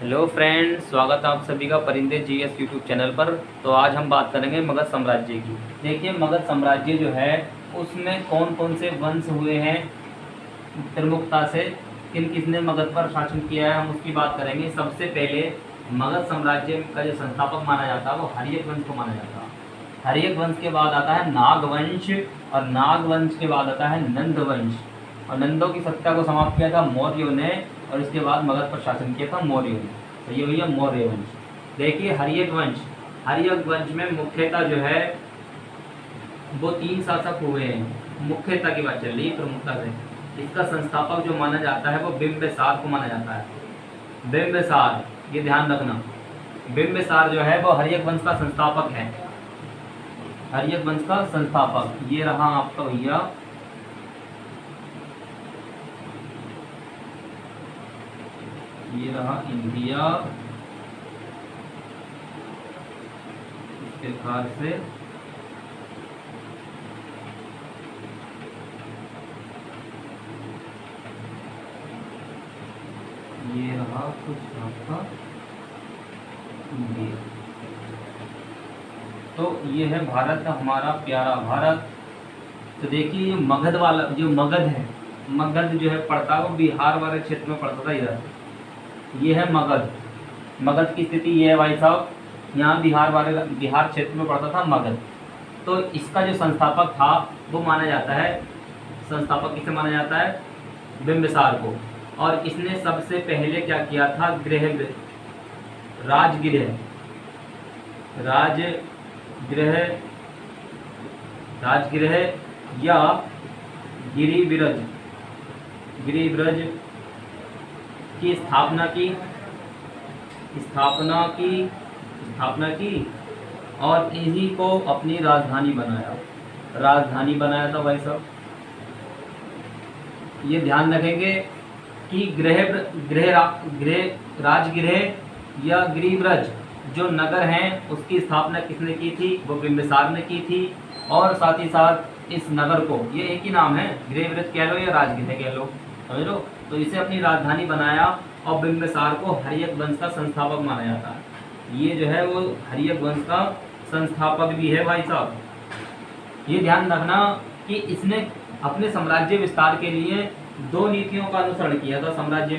Hello friends, स्वागत है आप सभी का परिंदे जीएस यूट्यूब चैनल पर। तो आज हम बात करेंगे मगध साम्राज्य की। देखिए, मगध साम्राज्य जो है उसमें कौन कौन से वंश हुए हैं प्रमुखता से, किन किसने मगध पर शासन किया है, हम उसकी बात करेंगे। सबसे पहले मगध साम्राज्य का जो संस्थापक माना जाता है वो हर्यक वंश को माना जाता है। हर्यक वंश के बाद आता है नागवंश, और नागवंश के बाद आता है नंदवंश, और नंदों की सत्ता को समाप्त किया था मौर्यों ने, और इसके बाद मगध पर शासन किया था मौर्यों ने। तो ये भैया मौर्य वंश। देखिए, हर्यक वंश में मुख्यतः जो है वो 3 शासक हुए हैं। मुख्यतः की बात चल रही है, प्रमुखता से। इसका संस्थापक जो माना जाता है वो बिंबिसार को माना जाता है। बिंबिसार, ये ध्यान रखना, बिंबिसार जो है वो हर्यक वंश का संस्थापक है। हर्यक वंश का संस्थापक ये रहा आपका भैया ये रहा इंडिया। इस प्रकार से ये रहा कुछ आपका इंडिया। तो ये है भारत, हमारा प्यारा भारत। तो देखिए, मगध वाला जो मगध है, मगध जो है पड़ता है वो बिहार वाले क्षेत्र में पड़ता था। इधर ये है मगध। मगध की स्थिति ये है भाई साहब, यहाँ बिहार क्षेत्र में पड़ता था मगध। तो इसका जो संस्थापक था वो माना जाता है, संस्थापक किसे माना जाता है? बिंबिसार को। और इसने सबसे पहले क्या किया था? राजगृह या गिरिब्रज की स्थापना की और इन्हीं को अपनी राजधानी बनाया था भाई साहब। ये ध्यान रखेंगे कि राजगृह या गिरिब्रज जो नगर हैं उसकी स्थापना किसने की थी? वो बिंबिसार ने की थी। और साथ ही साथ इस नगर को, ये एक ही नाम है, गिरिब्रज कह लो या राजगृह कह लो, समझ लो। तो इसे अपनी राजधानी बनाया और बिंबिसार को हर्यक वंश का संस्थापक माना जाता है। ये जो है वो हर्यक वंश का संस्थापक भी है भाई साहब। ये ध्यान रखना कि इसने अपने साम्राज्य विस्तार के लिए 2 नीतियों का अनुसरण किया था। साम्राज्य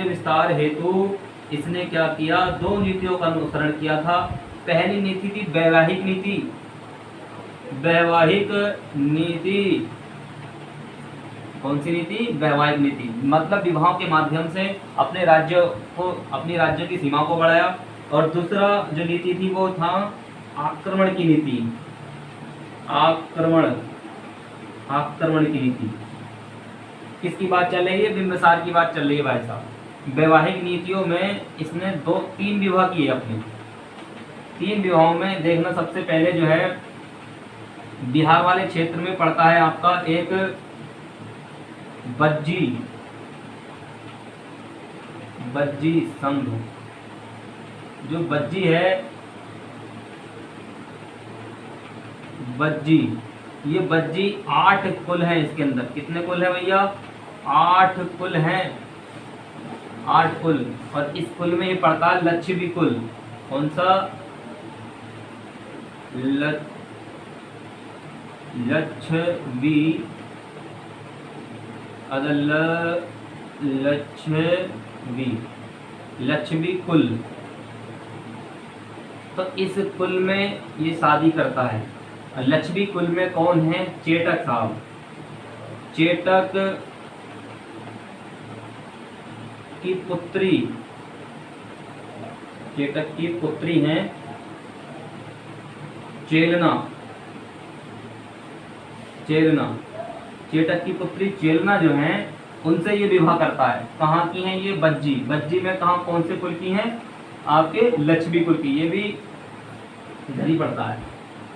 विस्तार हेतु इसने क्या किया? 2 नीतियों का अनुसरण किया था। पहली नीति थी वैवाहिक नीति। कौन सी नीति? वैवाहिक नीति। मतलब विवाह के माध्यम से अपने राज्य की सीमा को बढ़ाया। और दूसरा जो नीति थी वो था आक्रमण की नीति। आक्रमण की नीति। किसकी बात चल रही है? बिंबिसार की बात चल रही है भाई साहब। वैवाहिक नीतियों में इसने 3 विवाह किए अपने। 3 विवाहों में देखना, सबसे पहले जो है बिहार वाले क्षेत्र में पड़ता है आपका एक बज्जी संघ। जो बज्जी है, ये बज्जी 8 कुल हैं इसके अंदर। कितने कुल है भैया? 8 कुल हैं, 8 कुल। और इस कुल में ये पड़ता है लक्षवी कुल। कौन सा? लक्षवी कुल। तो इस कुल में ये शादी करता है। लक्षवी कुल में कौन है? चेटक साहब। चेटक की पुत्री हैं चेलना। चेटक की पुत्री चेलना जो है उनसे ये विवाह करता है। कहाँ की हैं ये? बज्जी में कहाँ, कौन से कुल की हैं? आपके लक्षवी कुल की। ये भी इधर ही पड़ता है।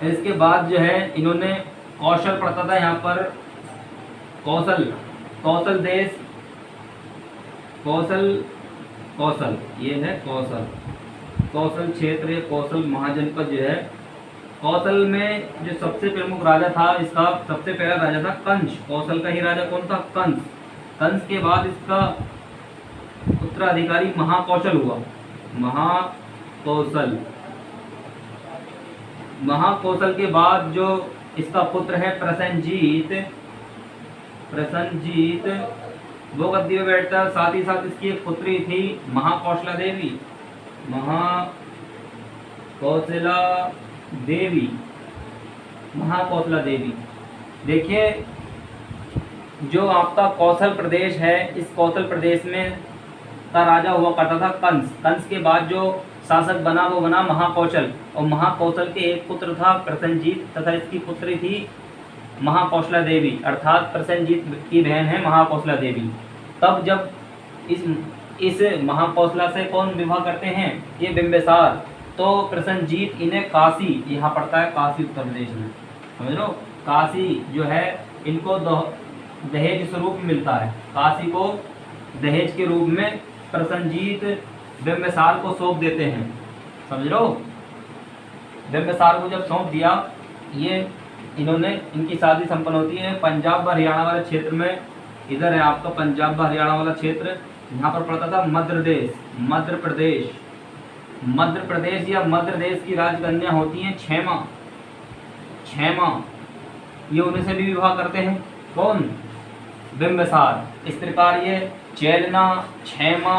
इसके बाद जो है इन्होंने कौशल पड़ता था यहाँ पर, कौशल देश, कौशल ये है कौशल क्षेत्र या कौशल महाजनपद जो है कौशल में जो सबसे प्रमुख राजा था, इसका सबसे पहला राजा था कंस। कौशल का ही राजा कौन था? कंस। कंस के बाद इसका उत्तराधिकारी महाकौशल हुआ। महाकौशल, महाकौशल के बाद जो इसका पुत्र है प्रसेनजीत, प्रसेनजीत वो गद्दी में बैठता है। साथ ही साथ इसकी एक पुत्री थी महाकौशला देवी, महाकौशला देवी, महाकौशला देवी। देखिए जो आपका कौशल प्रदेश है, इस कौशल प्रदेश में का राजा हुआ करता था कंस। कंस के बाद जो शासक बना वो बना महाकौशल, और महाकौशल के एक पुत्र था प्रसेनजीत तथा इसकी पुत्री थी महाकौशला देवी, अर्थात प्रसेनजीत की बहन है महाकौशला देवी। तब जब इस महाकौशला से कौन विवाह करते हैं, ये बिंबिसार। तो प्रसेनजीत इन्हें काशी, यहाँ पड़ता है काशी उत्तर प्रदेश में, समझ लो, काशी जो है इनको दहेज स्वरूप मिलता है। काशी को दहेज के रूप में प्रसेनजीत बिंबिसार को सौंप देते हैं, समझ लो। बिंबिसार को जब सौंप दिया, ये इन्होंने, इनकी शादी संपन्न होती है पंजाब व हरियाणा वाले क्षेत्र में। इधर है आपका पंजाब व हरियाणा वाला क्षेत्र, यहाँ पर पड़ता था मध्य प्रदेश, मध्य प्रदेश। मध्य प्रदेश या मध्य प्रदेश की राजकन्या होती हैं क्षेमा, क्षेमा। ये उन्हीं से भी विवाह करते हैं, कौन, बिंबिसार। इस प्रकार ये चेलना, क्षेमा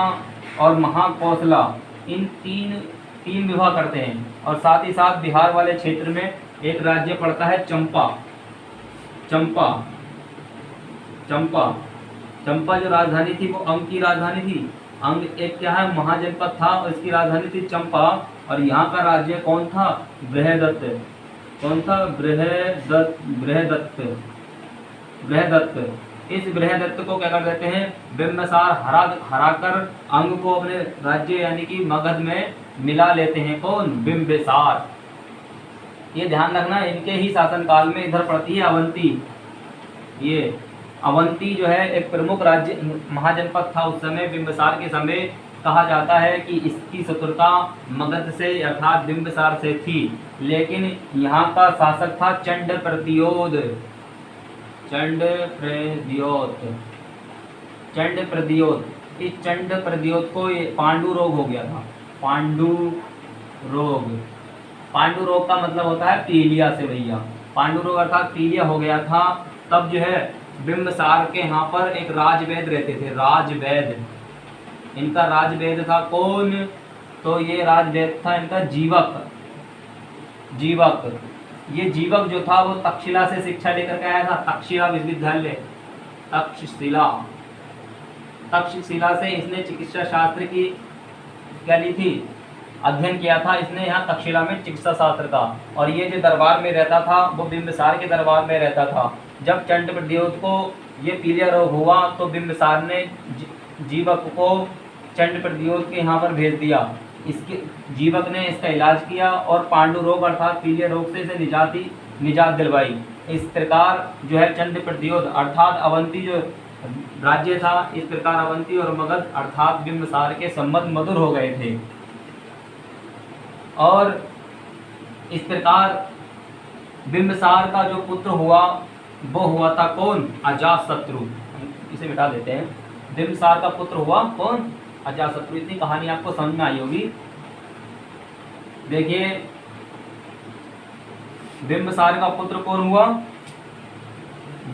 और महाकौशला, इन तीन विवाह करते हैं। और साथ ही साथ बिहार वाले क्षेत्र में एक राज्य पड़ता है चंपा, चंपा, चंपा। चंपा जो राजधानी थी वो अंग की राजधानी थी। अंग एक क्या है, महाजनपद था, और इसकी राजधानी थी चंपा। और यहाँ का राज्य कौन था, बृहदत्त। कौन था, बृहदत्त, बृहदत्त, बृहदत्त। इस बृहदत्त को क्या कर देते हैं, बिंबिसार हराकर अंग को अपने राज्य यानी कि मगध में मिला लेते हैं, कौन, बिंबिसार। ये ध्यान रखना, इनके ही शासनकाल में इधर पड़ती है अवंती। ये अवंती जो है एक प्रमुख राज्य महाजनपद था उस समय, बिंबिसार के समय। कहा जाता है कि इसकी शत्रुता मगध से अर्थात बिंबिसार से थी, लेकिन यहाँ का शासक था चंड प्रद्योत, चंड प्रद्योत, चंड प्रद्योत। इस चंड प्रद्योत को पांडु रोग हो गया था, पांडु रोग। पांडु रोग का मतलब होता है पीलिया से भैया, पांडु रोग अर्थात पीलिया हो गया था। तब जो है बिंबिसार के यहाँ पर एक राजवैद्य रहते थे, राजवैद्य। इनका राजवैद्य था कौन, तो ये राजवैद्य था इनका जीवक, जीवक। ये जीवक जो था वो तक्षशिला से शिक्षा लेकर के आया था, तक्षशिला विश्वविद्यालय, तक्षशिला, तक्षशिला से इसने चिकित्सा शास्त्र की क्या ली थी, अध्ययन किया था इसने यहाँ तक्षशिला में चिकित्सा शास्त्र का। और ये जो दरबार में रहता था वो बिंबिसार के दरबार में रहता था। जब चंड प्रद्योत को ये पीलिया रोग हुआ तो बिंबिसार ने जीवक को चंड प्रद्योत के यहाँ पर भेज दिया। इसके जीवक ने इसका इलाज किया और पांडु रोग अर्थात पीलिया रोग से इसे निजात दिलवाई। इस प्रकार जो है चंड प्रद्योत अर्थात अवंती जो राज्य था, इस प्रकार अवंती और मगध अर्थात बिंबिसार के संबंध मधुर हो गए थे। और इस प्रकार बिंबिसार का जो पुत्र हुआ वो हुआ था कौन, अजातशत्रु। इसे मिटा देते हैं। बिंबिसार का पुत्र हुआ कौन, अजातशत्रु। इतनी कहानी आपको समझ में आई होगी। देखिए बिंबिसार का पुत्र कौन हुआ,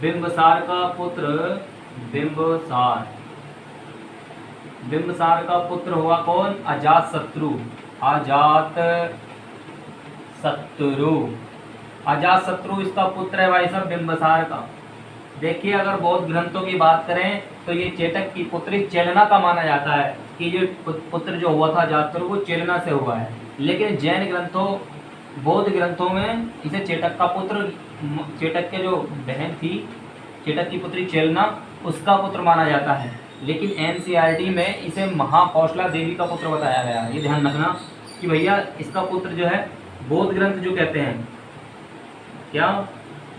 बिंबिसार का पुत्र, बिंबिसार, बिंबिसार का पुत्र हुआ कौन, अजातशत्रु, अजातशत्रु, अजातशत्रु इसका पुत्र है भाई साहब बिंबिसार का। देखिए अगर बौद्ध ग्रंथों की बात करें तो ये चेटक की पुत्री चेलना का माना जाता है कि ये पुत्र जो हुआ था अजातशत्रु वो चेलना से हुआ है। लेकिन जैन ग्रंथों, बौद्ध ग्रंथों में इसे चेटक का पुत्र, चेटक के जो बहन थी चेटक की पुत्री चेलना, उसका पुत्र माना जाता है। लेकिन एनसीईआरटी में इसे महाकौशला देवी का पुत्र बताया गया है। ये ध्यान रखना कि भैया इसका पुत्र जो है, बौद्ध ग्रंथ जो कहते हैं, क्या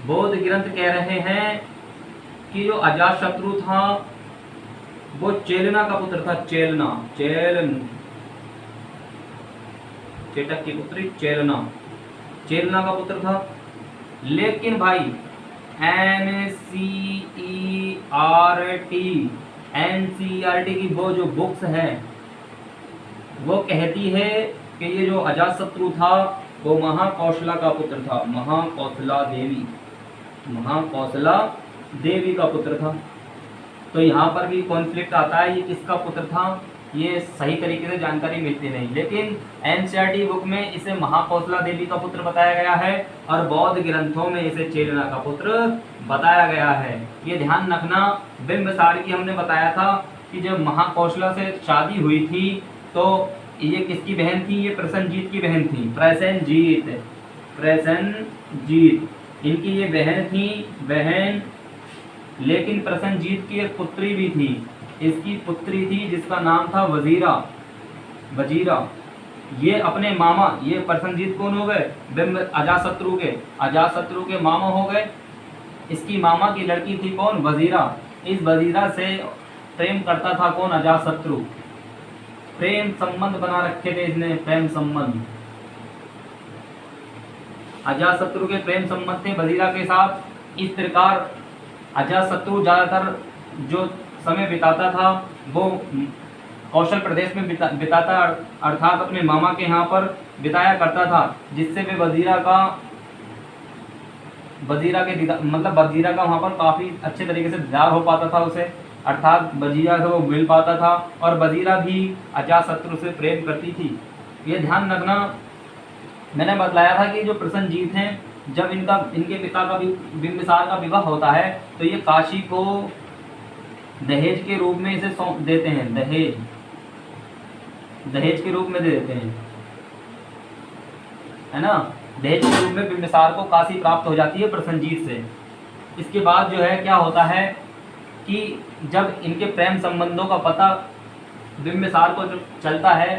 बौद्ध ग्रंथ कह रहे हैं कि जो अजातशत्रु था वो चेलना का पुत्र था, चेलना, चेटक की पुत्री चेलना, चेलना का पुत्र था। लेकिन भाई एनसीईआरटी एनसीईआरटी की वो जो बुक्स हैं वो कहती है कि ये जो अजातशत्रु था वो महाकौशला का पुत्र था, महाकौशला देवी का पुत्र था। तो यहाँ पर भी कॉन्फ्लिक्ट आता है, ये किसका पुत्र था ये सही तरीके से जानकारी मिलती नहीं, लेकिन एनसीईआरटी बुक में इसे महाकौशला देवी का पुत्र बताया गया है और बौद्ध ग्रंथों में इसे चेरना का पुत्र बताया गया है। ये ध्यान रखना। बिंबिसार की हमने बताया था कि जब महाकौशला से शादी हुई थी तो ये किसकी बहन थी, ये प्रसेनजीत की बहन थी, प्रसेनजीत इनकी ये बहन थी, लेकिन प्रसेनजीत की एक पुत्री भी थी, इसकी पुत्री थी जिसका नाम था वजीरा। ये अपने मामा, ये प्रसेनजीत कौन हो गए, अजातशत्रु के मामा हो गए। इसकी मामा की लड़की थी कौन, वजीरा। इस वजीरा से प्रेम करता था कौन, अजातशत्रु। प्रेम संबंध बना रखे थे इसने, प्रेम संबंध, अजातशत्रु के प्रेम संबंध थे वजीरा के साथ। इस प्रकार अजातशत्रु ज्यादातर जो समय बिताता था वो कौशल प्रदेश में बिताता, अर्थात अपने मामा के यहाँ पर बिताया करता था, जिससे वे वजीरा का वहाँ पर काफ़ी अच्छे तरीके से दीदार हो पाता था उसे, अर्थात वजीरा से वो मिल पाता था और वजीरा भी अजातशत्रु से प्रेम करती थी। ये ध्यान रखना। मैंने बतलाया था कि जो प्रसेनजीत हैं, जब इनके पिता का बिंबिसार का विवाह होता है तो ये काशी को दहेज के रूप में इसे सौंप देते हैं, दहेज के रूप में दे देते हैं, है ना। दहेज के रूप में बिंबिसार को काशी प्राप्त हो जाती है प्रसेनजीत से। इसके बाद जो है क्या होता है कि जब इनके प्रेम संबंधों का पता बिंबिसार को जब चलता है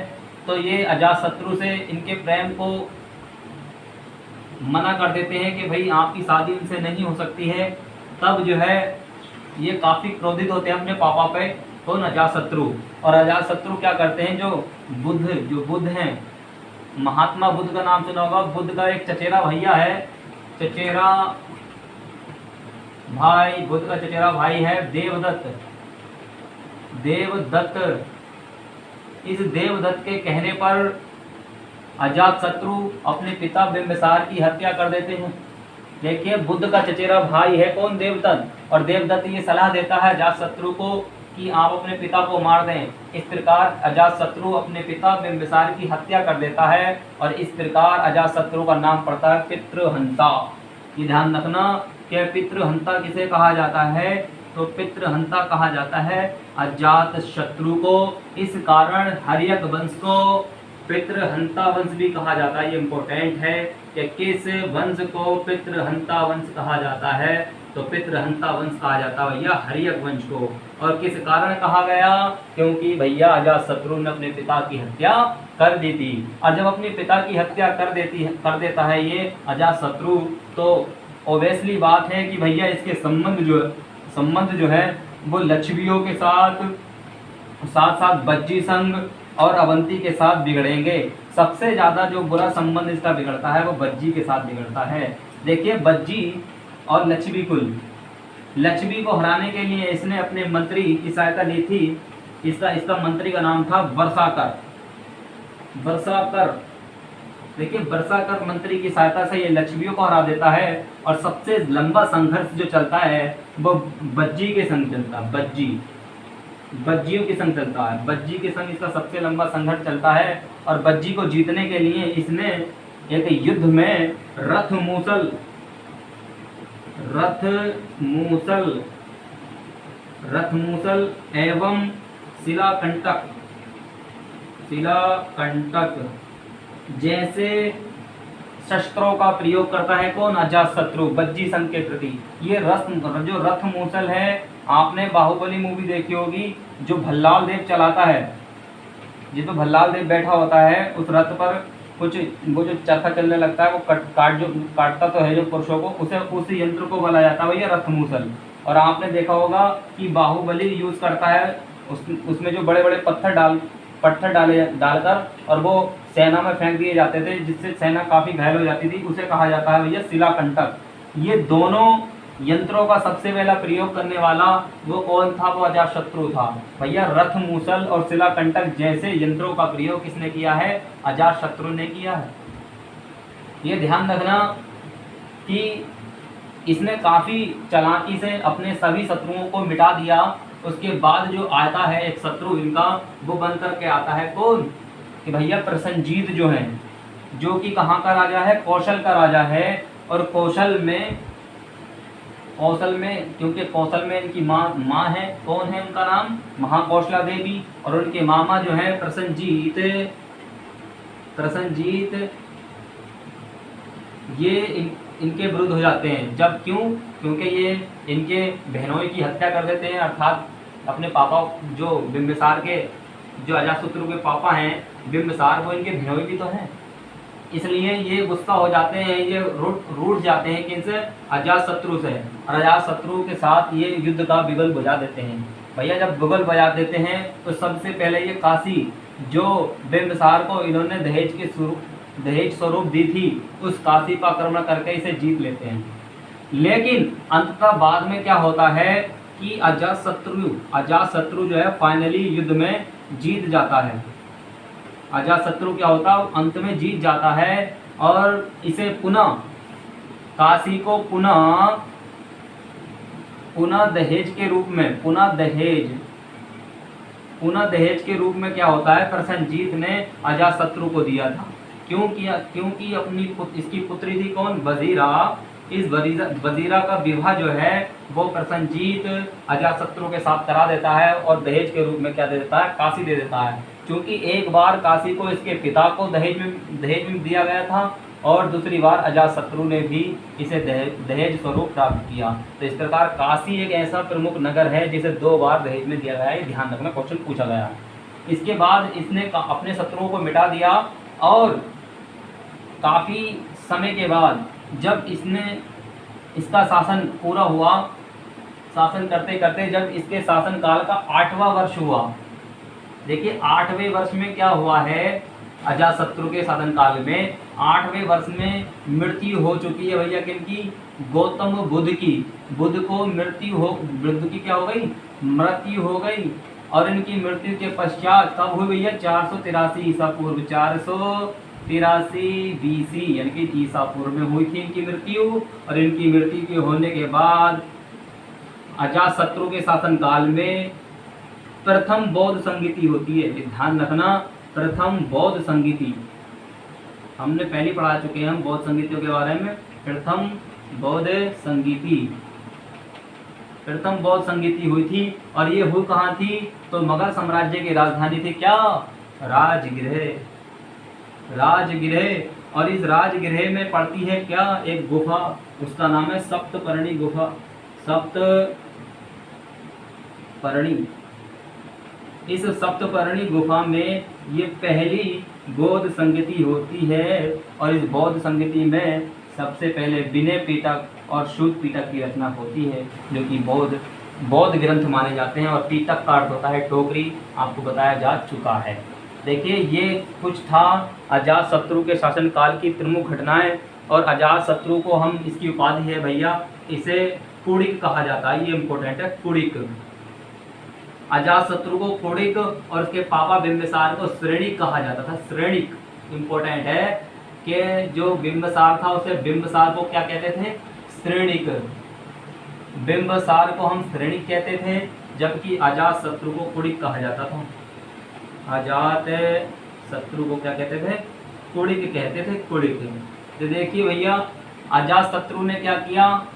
तो ये अजातशत्रु से इनके प्रेम को मना कर देते हैं कि भाई आपकी शादी इनसे नहीं हो सकती है। तब जो है ये काफ़ी क्रोधित होते हैं अपने पापा पे, कौन, अजातशत्रु। और अजातशत्रु क्या करते हैं, जो बुद्ध हैं, महात्मा बुद्ध का नाम सुना होगा, बुद्ध का एक चचेरा भैया है, बुद्ध का चचेरा भाई है देवदत्त। इस देवदत्त के कहने पर अजातशत्रु अपने पिता बिंबिसार की हत्या कर देते हैं। देखिए, बुद्ध का चचेरा भाई है कौन, देवदत्त, और देवदत्त ये सलाह देता है अजातशत्रु को कि आप अपने पिता को मार दें। इस प्रकार अजातशत्रु अपने पिता बिंबिसार की हत्या कर देता है और इस प्रकार अजातशत्रु का नाम पड़ता है पितृहंता। ये ध्यान रखना कि पितृहंता किसे कहा जाता है, तो पितृहंता कहा जाता है अजातशत्रु को। इस कारण हर्यक वंश को पितृहंता वंश भी कहा जाता है। ये इम्पोर्टेंट है कि किस वंश को पितृहंता वंश कहा जाता है, तो पितृहंता वंश कहा जाता है भैया हर्यक वंश को। और किस कारण कहा गया, क्योंकि भैया अजातशत्रु ने अपने पिता की हत्या कर दी थी। और जब अपने पिता की हत्या कर देता है ये अजातशत्रु, तो ओबियसली बात है कि भैया इसके संबंध जो है वो लक्षवियों के साथ बज्जी संघ और अवंती के साथ बिगड़ेंगे। सबसे ज़्यादा जो बुरा संबंध इसका बिगड़ता है वो बज्जी के साथ बिगड़ता है। देखिए, बज्जी और लक्षवी को हराने के लिए इसने अपने मंत्री की सहायता ली थी। इसका मंत्री का नाम था वर्षाकर। देखिए, वर्षाकर मंत्री की सहायता से ये लक्षवियों को हरा देता है और सबसे लंबा संघर्ष जो चलता है वो बज्जी के संग चलता है, बज्जियों के संग चलता है। बज्जी के संग इसका सबसे लंबा संघर्ष चलता है और बज्जी को जीतने के लिए इसने एक युद्ध में रथमूसल एवं शिलाकंटक जैसे शस्त्रों का प्रयोग करता है कौन, अजातशत्रु बज्जी संघ के प्रति। ये जो रथमूसल है, आपने बाहुबली मूवी देखी होगी, जो भल्लाल देव चलाता है, जिसमें भल्लाल देव बैठा होता है उस रथ पर, कुछ वो जो चरखा चलने लगता है वो काटता तो है जो पुरुषों को, उस यंत्र को बोला जाता है भैया रथमूसल। और आपने देखा होगा कि बाहुबली यूज करता है उसमें जो बड़े बड़े पत्थर डालकर और वो सेना में फेंक दिए जाते थे, जिससे सेना काफ़ी घायल हो जाती थी, उसे कहा जाता है भैया शिलाकंटक। ये दोनों यंत्रों का सबसे पहला प्रयोग करने वाला वो कौन था? वो अजातशत्रु था। भैया रथ, मूसल और शिलाकंटक जैसे यंत्रों का प्रयोग किसने किया है? अजातशत्रु ने किया है। ये ध्यान रखना कि इसने काफी चालाकी से अपने सभी शत्रुओं को मिटा दिया। उसके बाद जो आता है एक शत्रु इनका, वो बन करके आता है कौन? कि भैया प्रसन्नजीत जो है, जो कि कहाँ का राजा है? कौशल का राजा है। और कौशल में क्योंकि कौशल में इनकी माँ है, कौन है उनका नाम? महाकौशला देवी। और उनके मामा जो है प्रसन्नजीत, ये इनके विरुद्ध हो जाते हैं। जब क्यों? क्योंकि ये इनके बहनोई की हत्या कर देते हैं, अर्थात अपने पापा जो बिंबिसार के, जो अजातशत्रु के पापा हैं बिंबिसार, वो इनके बहनोई भी तो हैं। इसलिए ये गुस्सा हो जाते हैं, ये रूठ जाते हैं किनसे? अजातशत्रु से। और अजातशत्रु के साथ ये युद्ध का बिगुल बजा देते हैं। भैया जब बिगुल बजा देते हैं तो सबसे पहले ये काशी, जो बिंबिसार को इन्होंने दहेज स्वरूप दी थी, उस काशी पर आक्रमण करके इसे जीत लेते हैं। लेकिन अंततः बाद में क्या होता है कि अजातशत्रु जो है फाइनली युद्ध में जीत जाता है। अजातशत्रु क्या होता है? अंत में जीत जाता है और इसे पुनः काशी को पुनः दहेज के रूप में, पुनः दहेज के रूप में क्या होता है? प्रसन्नजीत ने अजातशत्रु को दिया था। क्यों किया? क्योंकि इसकी पुत्री थी कौन? वजीरा। इस वजीरा का विवाह जो है वो प्रसन्नजीत अजातशत्रु के साथ करा देता है और दहेज के रूप में क्या दे देता है? काशी दे देता है। क्योंकि एक बार काशी को इसके पिता को दहेज में दिया गया था और दूसरी बार अजातशत्रु ने भी इसे दहेज स्वरूप प्राप्त किया। तो इस प्रकार काशी एक ऐसा प्रमुख नगर है जिसे 2 बार दहेज में दिया गया है। ध्यान रखना, क्वेश्चन पूछा गया। इसके बाद इसने अपने शत्रुओं को मिटा दिया और काफ़ी समय के बाद जब इसका शासन पूरा हुआ, शासन करते करते जब इसके शासन काल का 8वां वर्ष हुआ, देखिए 8वें वर्ष में क्या हुआ है? अजातशत्रु के शासन काल में 8वें वर्ष में मृत्यु हो चुकी है भैया किनकी? गौतम बुद्ध की। बुद्ध की क्या हो गई? मृत्यु हो गई। और इनकी मृत्यु के पश्चात कब हुई भैया? 483 ईसा पूर्व, 483 BC यानी कि ईसा पूर्व में हुई थी इनकी मृत्यु। और इनकी मृत्यु के होने के बाद अजातशत्रु के शासन काल में प्रथम बौद्ध संगीति होती है। ध्यान रखना, प्रथम बौद्ध संगीति हमने पहले पढ़ा चुके हैं हम बौद्ध संगीतियों के बारे में। प्रथम बौद्ध संगीति हुई थी और ये हुई कहाँ थी? तो मगध साम्राज्य की राजधानी थी क्या? राजगृह। और इस राजगृह में पड़ती है क्या? एक गुफा, उसका नाम है सप्तपर्णी गुफा। सप्तपर्णी, इस सप्तपर्णी गुफा में ये पहली बौद्ध संगीति होती है। और इस बौद्ध संगीति में सबसे पहले विनय पिटक और शुद्ध पिटक की रचना होती है, जो कि बौद्ध ग्रंथ माने जाते हैं। और पिटक का अर्थ होता है टोकरी, आपको बताया जा चुका है। देखिए ये कुछ था अजातशत्रु के शासन काल की प्रमुख घटनाएं। और अजातशत्रु को हम, इसकी उपाधि है भैया, इसे कुड़िक कहा जाता है। ये इम्पोर्टेंट है, कुड़िक। अजातशत्रु को कुड़िक और उसके पापा बिंबिसार को श्रेणिक कहा जाता था। श्रेणिक इम्पोर्टेंट है कि जो बिंबिसार था उसे बिंबिसार को क्या कहते थे? श्रेणिक। बिंबिसार को हम श्रेणिक कहते थे, जबकि अजातशत्रु को कुड़िक कहा जाता था। अजातशत्रु को क्या कहते थे? कुड़िक कहते थे, कुड़िक। तो देखिए भैया अजातशत्रु ने क्या किया?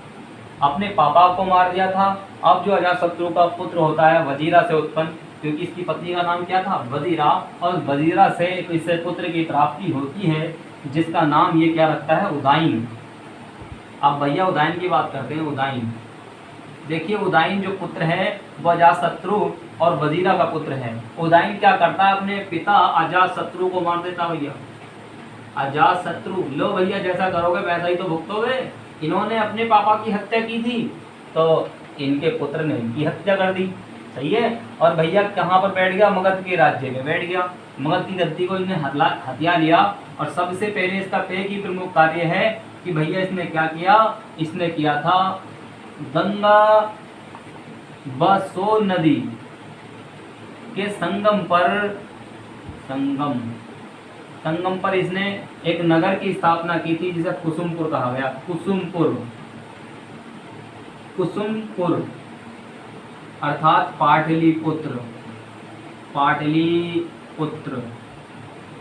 अपने पापा को मार दिया था। अब जो अजातशत्रु का पुत्र होता है वजीरा से उत्पन्न, क्योंकि इसकी पत्नी का नाम क्या था? वजीरा। और वजीरा से इससे पुत्र की प्राप्ति होती है जिसका नाम ये क्या रखता है? उदाइन। अब भैया उदाइन की बात करते हैं। उदाइन, देखिए उदाइन जो पुत्र है वो अजातशत्रु और वजीरा का पुत्र है। उदाइन क्या करता है? अपने पिता अजातशत्रु को मार देता भैया। अजातशत्रु, लो भैया जैसा करोगे वैसा ही तो भुगतोगे। इन्होंने अपने पापा की हत्या की थी तो इनके पुत्र ने इनकी हत्या कर दी। सही है। और भैया कहाँ पर बैठ गया? मगध के राज्य में बैठ गया। मगध की धरती को इन्हें हथिया लिया। और सबसे पहले इसका एक ही प्रमुख कार्य है कि भैया इसने क्या किया? इसने किया था गंगा व सोन नदी के संगम पर इसने एक नगर की स्थापना की थी जिसे कुसुमपुर कहा गया। कुसुमपुर अर्थात पाटलिपुत्र।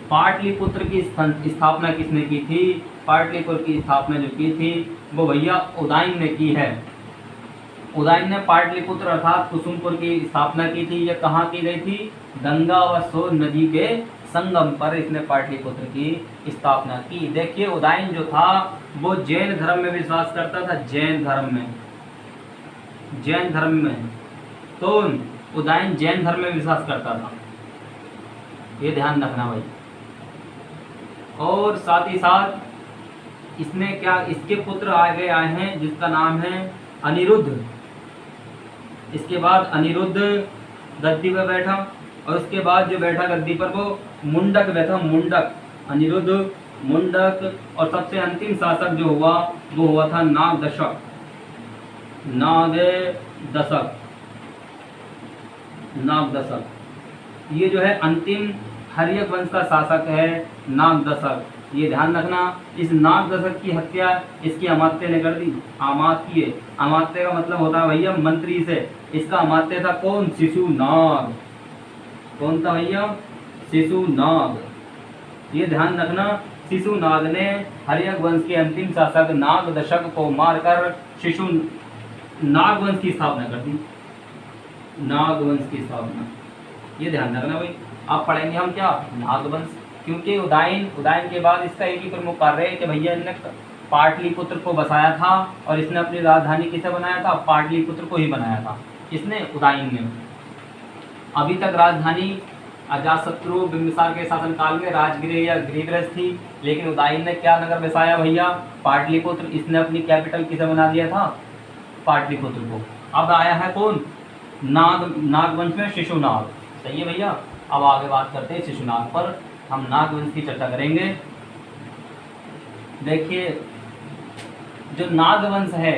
पाटलिपुत्र की स्थापना किसने की थी? पाटलिपुत्र की स्थापना जो की थी वो भैया उदयन ने की है। उदयन ने पाटलिपुत्र अर्थात कुसुमपुर की स्थापना की थी। यह कहाँ की गई थी? गंगा व सोन नदी के संगम पर इसने पाटलिपुत्र की स्थापना की। देखिए उदयन जो था वो जैन धर्म में विश्वास करता था। जैन धर्म में तो उदयन जैन धर्म में विश्वास करता था, ये ध्यान रखना भाई। और साथ ही साथ इसने क्या, इसके पुत्र आए हैं जिसका नाम है अनिरुद्ध। इसके बाद अनिरुद्ध गद्दी पर बैठा और उसके बाद जो बैठा गद्दी पर वो मुंडक बैठा। अनिरुद्ध, मुंडक। और सबसे अंतिम शासक जो हुआ वो हुआ था नागदशक। ये जो है अंतिम हर्यक वंश का शासक है नागदशक। ये ध्यान रखना। इस नागदशक की हत्या इसकी अमात्य ने कर दी। अमात्य का मतलब होता है भैया मंत्री से। इसका अमात्य था कौन? शिशुनाग। कौन था भैया? शिशुनाग। ये ध्यान रखना। शिशुनाग ने हर्यक वंश के अंतिम शासक नागदशक को मारकर नागवंश की स्थापना कर दी। नागवंश की स्थापना, ये ध्यान रखना भाई। आप पढ़ेंगे हम क्या? नागवंश। क्योंकि उदयन के बाद इसका एक ही प्रमुख कार्य है कि भैया इन्होंने पाटलिपुत्र को बसाया था और इसने अपनी राजधानी किसे बनाया था? पाटलिपुत्र को ही बनाया था। इसने उदयन ने। अभी तक राजधानी अजातशत्रु बिंबिसार के शासनकाल में राजगृह या गृहग्रस्त थी, लेकिन उदयन ने क्या नगर बसाया भैया? पाटलिपुत्र। इसने अपनी कैपिटल किसे बना दिया था? पाटलिपुत्र को। अब आया है कौन? नागवंश में शिशुनाग। सही है भैया। अब आगे बात करते हैं शिशुनाग पर। हम नागवंश की चर्चा करेंगे। देखिए जो नागवंश है,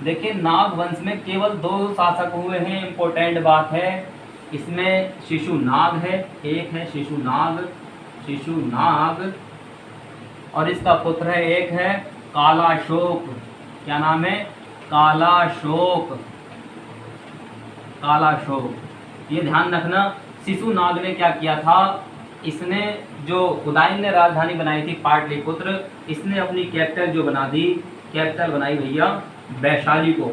देखिए नागवंश में केवल 2 शासक हुए हैं। इम्पोर्टेंट बात है इसमें शिशुनाग है, एक है शिशुनाग और इसका पुत्र है, एक है कालाशोक। क्या नाम है? कालाशोक। ये ध्यान रखना। शिशुनाग ने क्या किया था? इसने जो उदयन ने राजधानी बनाई थी पाटलिपुत्र, इसने अपनी कैपिटल जो बना दी, कैपिटल बनाई भैया वैशाली को।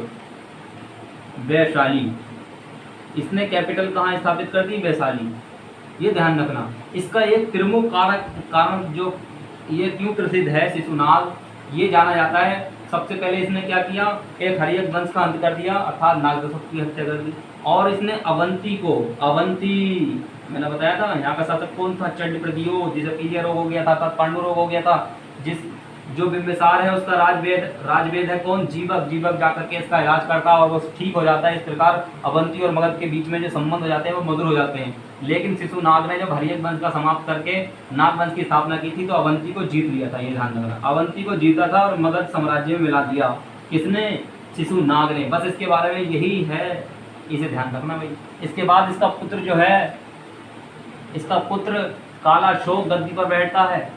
वैशाली। इसने कैपिटल कहाँ स्थापित कर दी? वैशाली। ये ध्यान रखना। इसका एक प्रमुख कारण जो ये क्यों प्रसिद्ध है शिशुनाग, ये जाना जाता है। सबसे पहले इसने क्या किया? एक हर्यक वंश का अंत कर दिया अर्थात नागदशक की हत्या कर दी। और इसने अवंती मैंने बताया था यहाँ का शासक कौन था? चंडप्रदियो, जिसे पीलिया रोग हो गया था, पांडु रोग हो गया था। जो बिंबिसार है उसका राजवेद है कौन? जीवक जाकर के इसका इलाज करता है और वो ठीक हो जाता है। इस प्रकार अवंती और मगध के बीच में जो संबंध हो जाते हैं वो मधुर हो जाते हैं। लेकिन शिशुनाग ने जब हर्यक वंश का समाप्त करके नागवंश की स्थापना की थी तो अवंती को जीत लिया था। ये ध्यान रखना। अवंती को जीता था और मगध साम्राज्य में मिला दिया। किसने? शिशुनाग ने। बस इसके बारे में यही है, इसे ध्यान रखना भाई। इसके बाद इसका पुत्र जो है, इसका पुत्र कालाशोक गद्दी पर बैठता है।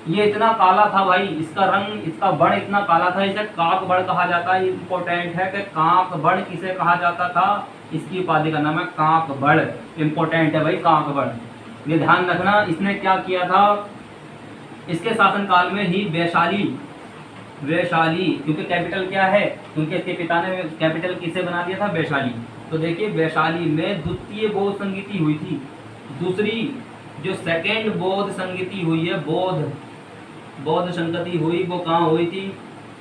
ये इतना काला था भाई, इसका रंग, इसका बड़ इतना काला था, इसे काकबड़ कहा जाता है। इम्पोर्टेंट है कि काकबड़ किसे कहा जाता था? इसकी उपाधि का नाम है काकबड़। इम्पोर्टेंट है भाई काकबड़, ये ध्यान रखना। इसने क्या किया था? इसके शासनकाल में ही वैशाली, क्योंकि कैपिटल क्या है? क्योंकि इसके पिता ने कैपिटल किसे बना दिया था? वैशाली। तो देखिए वैशाली में द्वितीय बौद्ध संगीति हुई थी। दूसरी जो सेकेंड बौद्ध संगीति हुई है, बौद्ध संगति हुई, वो कहाँ हुई थी?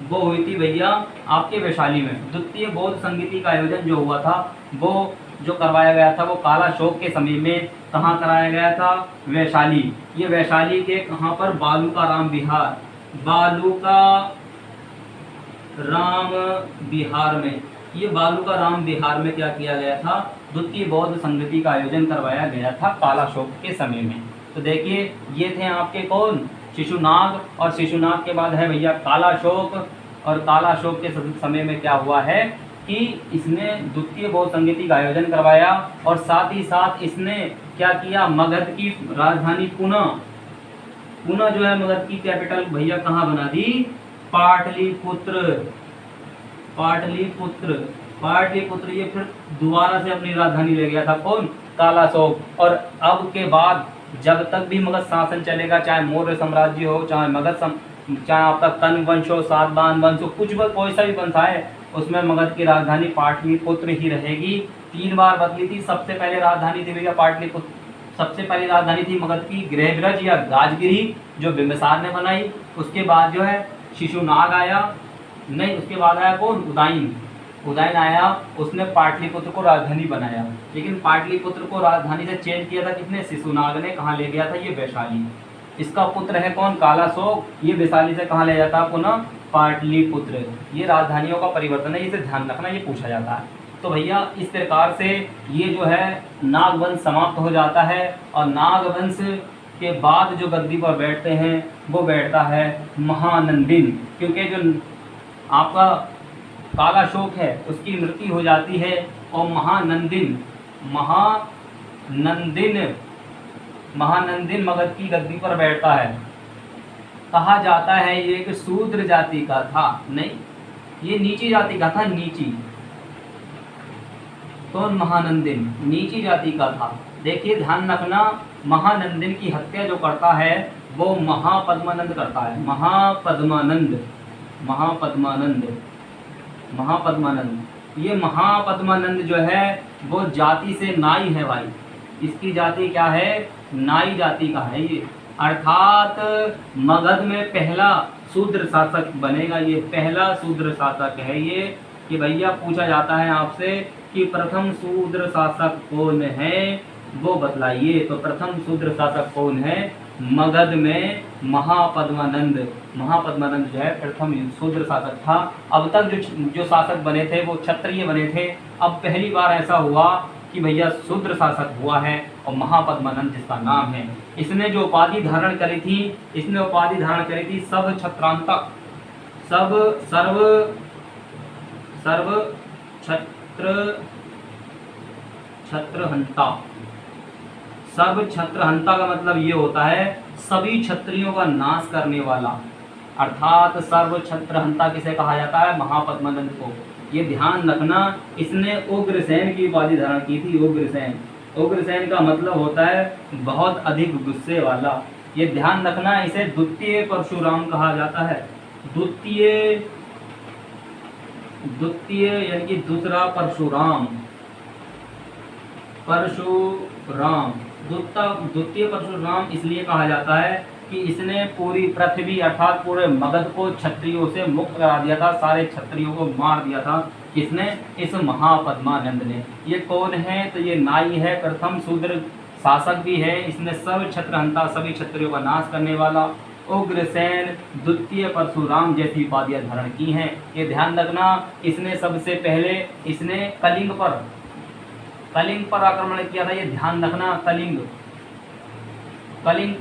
वो हुई थी भैया आपके वैशाली में। द्वितीय बौद्ध संगीति का आयोजन जो हुआ था वो जो करवाया गया था वो कालाशोक के समय में कहाँ कराया गया था? वैशाली। ये वैशाली के कहाँ पर? बालूका राम बिहार में। ये बालूका राम बिहार में क्या किया गया था? द्वितीय बौद्ध संगति का आयोजन करवाया गया था कालाशोक के समय में। तो देखिए ये थे आपके कौन? शिशुनाग। और शिशुनाग के बाद है भैया कालाशोक। और काला अशोक के समय में क्या हुआ है कि इसने द्वितीय बहुसंगीति का आयोजन करवाया और साथ ही साथ इसने क्या किया, मगध की राजधानी पुनः जो है मगध की कैपिटल भैया कहाँ बना दी, पाटलिपुत्र ये फिर दोबारा से अपनी राजधानी ले गया था कौन, काला अशोक। और अब के बाद जब तक भी मगध शासन चलेगा, चाहे मौर्य साम्राज्य हो, चाहे आपका कण्व वंश हो, सातवाहन वंश हो, कुछ भी कोई सा भी वंश आए, उसमें मगध की राजधानी पाटलिपुत्र ही रहेगी। 3 बार बदली थी। सबसे पहले राजधानी थी भैया पाटलिपुत्र, सबसे पहली राजधानी थी मगध की गृहब्रज या राजगिरी जो बिंबिसार ने बनाई। उसके बाद जो है शिशुनाग आया, नहीं उसके बाद आया कौन, उदयन आया, उसने पाटलिपुत्र को राजधानी बनाया। लेकिन पाटलिपुत्र को राजधानी से चेंज किया था किसने, शिशुनाग ने। कहाँ ले गया था, ये वैशाली। इसका पुत्र है कौन, कालाशोक, ये वैशाली से कहाँ ले जाता है, पुनः पाटलिपुत्र। ये राजधानियों का परिवर्तन है, इसे ध्यान रखना, ये पूछा जाता है। तो भैया इस प्रकार से ये जो है नागवंश समाप्त हो जाता है और नागवंश के बाद जो गद्दी पर बैठते हैं वो बैठता है महानंदिन। क्योंकि जो आपका कालाशोक है उसकी मृत्यु हो जाती है और महानंदिन मगध की गद्दी पर बैठता है। कहा जाता है ये एक शूद्र जाति का था, नहीं ये नीची जाति का था, नीची। तो महानंदिन नीची जाति का था। देखिए ध्यान रखना, महानंदिन की हत्या जो करता है वो महापद्मानंद करता है, महापद्मानंद। ये महापद्मानंद जो है वो जाति से नाई है भाई, इसकी जाति क्या है, नाई जाति का है ये। अर्थात मगध में पहला शूद्र शासक बनेगा, ये पहला शूद्र शासक है ये। कि भैया पूछा जाता है आपसे कि प्रथम शूद्र शासक कौन है, वो बतलाइए। तो प्रथम शूद्र शासक कौन है, मगध में महापद्मानंद जो है प्रथम शूद्र शासक था। अब तक जो शासक बने थे वो क्षत्रिय बने थे। अब पहली बार ऐसा हुआ कि भैया शूद्र शासक हुआ है और महापद्मानंद जिसका नाम है। इसने जो उपाधि धारण करी थी सब छत्रांतक, छत्रहंता का मतलब ये होता है सभी क्षत्रियों का नाश करने वाला। अर्थात सर्व छत्रहंता किसे कहा जाता है, महापद्मानंद को। ये ध्यान रखना, इसने उग्रसेन की उपाधि धारण की थी। उग्रसेन का मतलब होता है बहुत अधिक गुस्से वाला। ये ध्यान रखना, इसे द्वितीय परशुराम कहा जाता है। द्वितीय यानी कि दूसरा परशुराम। द्वितीय परशुराम इसलिए कहा जाता है कि इसने पूरी पृथ्वी अर्थात पूरे मगध को क्षत्रियों से मुक्त करा दिया था, सारे क्षत्रियों को मार दिया था। किसने, इस महापद्मानंद ने। ये कौन है, तो ये नाई है, प्रथम शूद्र शासक भी है। इसने सब छत्रहंता, सभी क्षत्रियों का नाश करने वाला उग्रसेन, द्वितीय परशुराम जैसी उपाधियां धारण की हैं। ये ध्यान रखना, इसने सबसे पहले कलिंग पर आक्रमण किया था। ये ध्यान रखना, कलिंग